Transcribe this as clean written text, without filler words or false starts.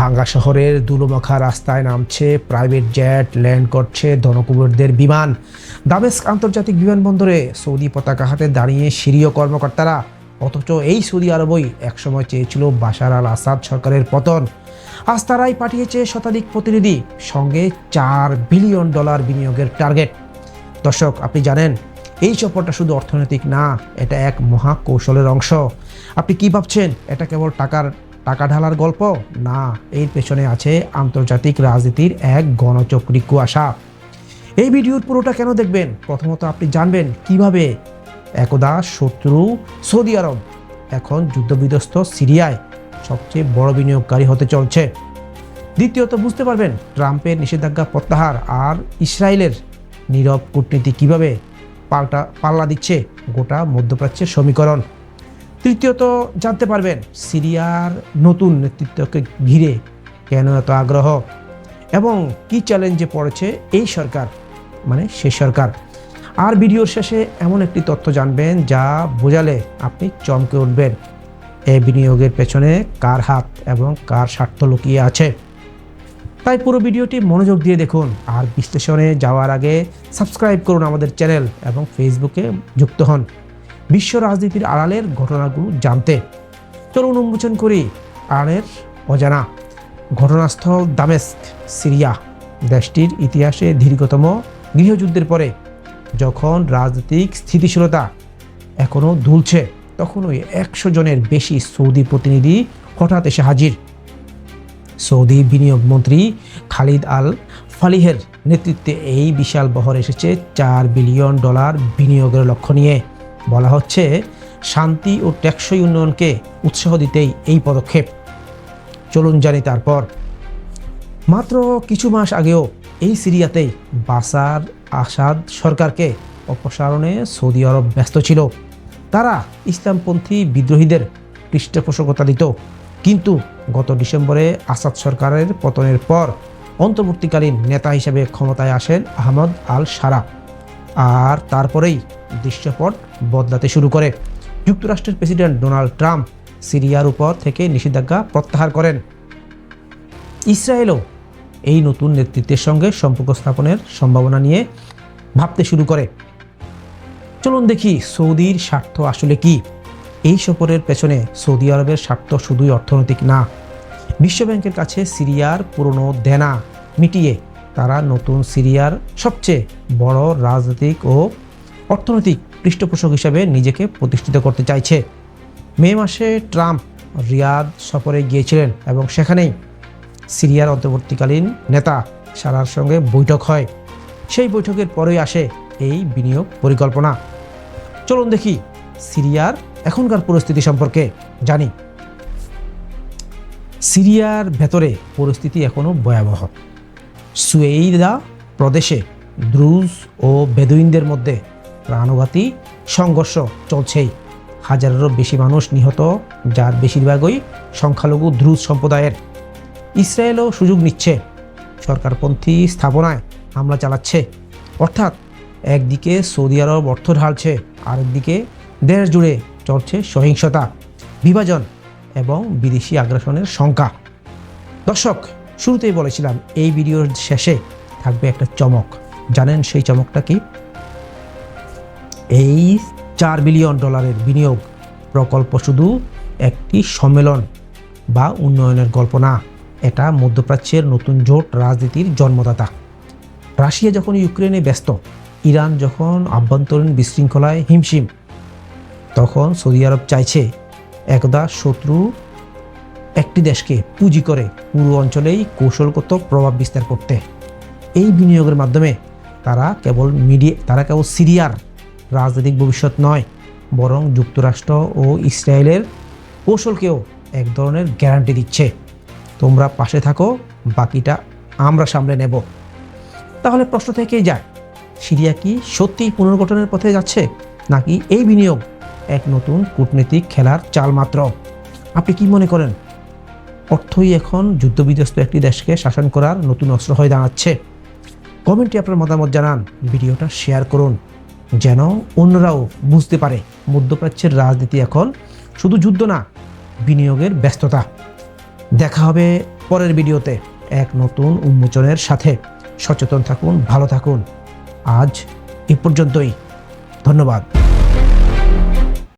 ভাঙ্গা শহরের ধুলোমাখা রাস্তায় নামছে প্রাইভেট জেট, ল্যান্ড করছে ধনকুবেরদের বিমান। দামেস্ক আন্তর্জাতিক বিমানবন্দরে সৌদি পতাকা হাতে দাঁড়িয়ে সিরীয় কর্মকর্তারা। অথচ এই সৌদি আরবই একসময় চেয়েছিল বাশার আল আসাদ সরকারের পতন। আজ তারাই পাঠিয়েছে শতাধিক প্রতিনিধি, সঙ্গে $4 বিলিয়ন বিনিয়োগের টার্গেট। দর্শক, আপনি জানেন এই সফরটা শুধু অর্থনৈতিক না, এটা এক মহা কৌশলের অংশ। আপনি কি ভাবছেন এটা কেবল টাকা ঢালার গল্প? না, এর পেছনে আছে আন্তর্জাতিক রাজনীতির এক গণচক্রী কুয়াশা। এই ভিডিওর পুরোটা কেন দেখবেন? প্রথমত আপনি জানবেন কিভাবে একদা শত্রু সৌদি আরব এখন যুদ্ধবিধ্বস্ত সিরিয়ায় সবচেয়ে বড় বিনিয়োগকারী হতে চলছে। দ্বিতীয়ত বুঝতে পারবেন ট্রাম্পের নিষেধাজ্ঞা প্রত্যাহার আর ইসরায়েলের নীরব কূটনীতি কিভাবে পাল্লা দিচ্ছে গোটা মধ্যপ্রাচ্যের সমীকরণ। তৃতীয়ত জানতে পারবেন সিরিয়ার নতুন নেতৃত্বকে ঘিরে কেন এত আগ্রহ এবং কি চ্যালেঞ্জে পড়েছে এই সরকার, মানে সে সরকার। আর ভিডিওর শেষে এমন একটি তথ্য জানবেন যা বোঝালে আপনি চমকে উঠবেন। এই বিনিয়োগের পেছনে কার হাত এবং কার স্বার্থ লুকিয়ে আছে। তাই পুরো ভিডিওটি মনোযোগ দিয়ে দেখুন। আর বিশ্লেষণে যাওয়ার আগে সাবস্ক্রাইব করুন আমাদের চ্যানেল এবং ফেসবুকে যুক্ত হন বিশ্ব রাজনীতির আড়ালের ঘটনাগুলো জানতে। চলুন উন্মোচন করি আড়ালের অজানা। ঘটনাস্থল দামেস্ক, সিরিয়া। দেশটির ইতিহাসে দীর্ঘতম গৃহযুদ্ধের পরে যখন রাজনৈতিক স্থিতিশীলতা এখনও দুলছে, তখন ওই 100 জনের বেশি সৌদি প্রতিনিধি হঠাৎ এসে হাজির। সৌদি বিনিয়োগ মন্ত্রী খালিদ আল ফালিহের নেতৃত্বে এই বিশাল বহর এসেছে $4 বিলিয়ন বিনিয়োগের লক্ষ্য নিয়ে। বলা হচ্ছে শান্তি ও টেকসই উন্নয়নকে উৎসাহ দিতেই এই পদক্ষেপ। চলুন জানি তারপর। মাত্র কিছু মাস আগেও এই সিরিয়াতেই বাশার আসাদ সরকারকে অপসারণে সৌদি আরব ব্যস্ত ছিল। তারা ইসলামপন্থী বিদ্রোহীদের পৃষ্ঠপোষকতা দিত। কিন্তু গত ডিসেম্বরে আসাদ সরকারের পতনের পর অন্তর্বর্তীকালীন নেতা হিসেবে ক্ষমতায় আসেন আহমদ আল শারা। আর তারপরেই দৃশ্যপট বদলাতে শুরু করে। যুক্তরাষ্ট্রের প্রেসিডেন্ট ডোনাল্ড ট্রাম্প সিরিয়ার উপর থেকে নিষেধাজ্ঞা প্রত্যাহার করেন। ইসরায়েলও এই নতুন নেতৃত্বের সঙ্গে সম্পর্ক স্থাপনের সম্ভাবনা নিয়ে ভাবতে শুরু করে। চলুন দেখি সৌদির স্বার্থ আসলে কি। এই সফরের পেছনে সৌদি আরবের স্বার্থ শুধুই অর্থনৈতিক না। বিশ্বব্যাংকের কাছে সিরিয়ার পুরনো দেনা মিটিয়ে তারা নতুন সিরিয়ার সবচেয়ে বড় রাজনৈতিক ও অর্থনৈতিক পৃষ্ঠপোষক হিসেবে নিজেকে প্রতিষ্ঠিত করতে চাইছে। মে মাসে ট্রাম্প রিয়াদ সফরে গিয়েছিলেন এবং সেখানেই সিরিয়ার অন্তর্বর্তীকালীন নেতা সারার সঙ্গে বৈঠক হয়। সেই বৈঠকের পরেই আসে এই বিনিয়োগ পরিকল্পনা। চলুন দেখি সিরিয়ার এখনকার পরিস্থিতি সম্পর্কে জানি। সিরিয়ার ভেতরে পরিস্থিতি এখনও ভয়াবহ। সুয়েইদা প্রদেশে দ্রুজ ও বেদুইনদের মধ্যে প্রাণঘাতী সংঘর্ষ চলছেই। হাজারেরও বেশি মানুষ নিহত, যার বেশিরভাগই সংখ্যালঘু দ্রুজ সম্প্রদায়ের। ইসরায়েলও সুযোগ নিচ্ছে, সরকারপন্থী স্থাপনায় হামলা চালাচ্ছে। অর্থাৎ একদিকে সৌদি আরব অর্থ ঢালছে, আরেকদিকে দেশ জুড়ে চলছে সহিংসতা, বিভাজন এবং বিদেশি আগ্রাসনের শঙ্কা। দর্শক, শুরুতেই বলেছিলাম এই ভিডিওর শেষে থাকবে একটা চমক। জানেন সেই চমকটা কি? এই $4 বিলিয়ন বিনিয়োগ প্রকল্প শুধু একটি সম্মেলন বা উন্নয়নের গল্প না, এটা মধ্যপ্রাচ্যের নতুন জোট রাজনীতির জন্মদাতা। রাশিয়া যখন ইউক্রেনে ব্যস্ত, ইরান যখন আভ্যন্তরীণ বিশৃঙ্খলায় হিমশিম, তখন সৌদি আরব চাইছে একদা শত্রু একটি দেশকে পুঁজি করে পুরো অঞ্চলেই কৌশলগত প্রভাব বিস্তার করতে। এই বিনিয়োগের মাধ্যমে তারা কেবল সিরিয়ার রাজনৈতিক ভবিষ্যৎ নয়, বরং যুক্তরাষ্ট্র ও ইসরায়েলের কৌশলকেও এক ধরনের গ্যারান্টি দিচ্ছে, তোমরা পাশে থাকো, বাকিটা আমরা সামলে নেব। তাহলে প্রশ্ন থেকেই যায়, সিরিয়া কি সত্যিই পুনর্গঠনের পথে যাচ্ছে, নাকি এই বিনিয়োগ এক নতুন কূটনৈতিক খেলার চাল মাত্র? আপনি কি মনে করেন? অর্থই এখন যুদ্ধবিধ্বস্ত একটি দেশকে শাসন করার নতুন অস্ত্র হয়ে দাঁড়াচ্ছে? কমেন্টে আপনার মতামত জানান, ভিডিওটা শেয়ার করুন যেন অন্যরাও বুঝতে পারে মধ্যপ্রাচ্যের রাজনীতি এখন শুধু যুদ্ধ না, বিনিয়োগের ব্যস্ততা। দেখা হবে পরের ভিডিওতে এক নতুন উন্মোচনের সাথে। সচেতন থাকুন, ভালো থাকুন। আজ এ পর্যন্তই। ধন্যবাদ।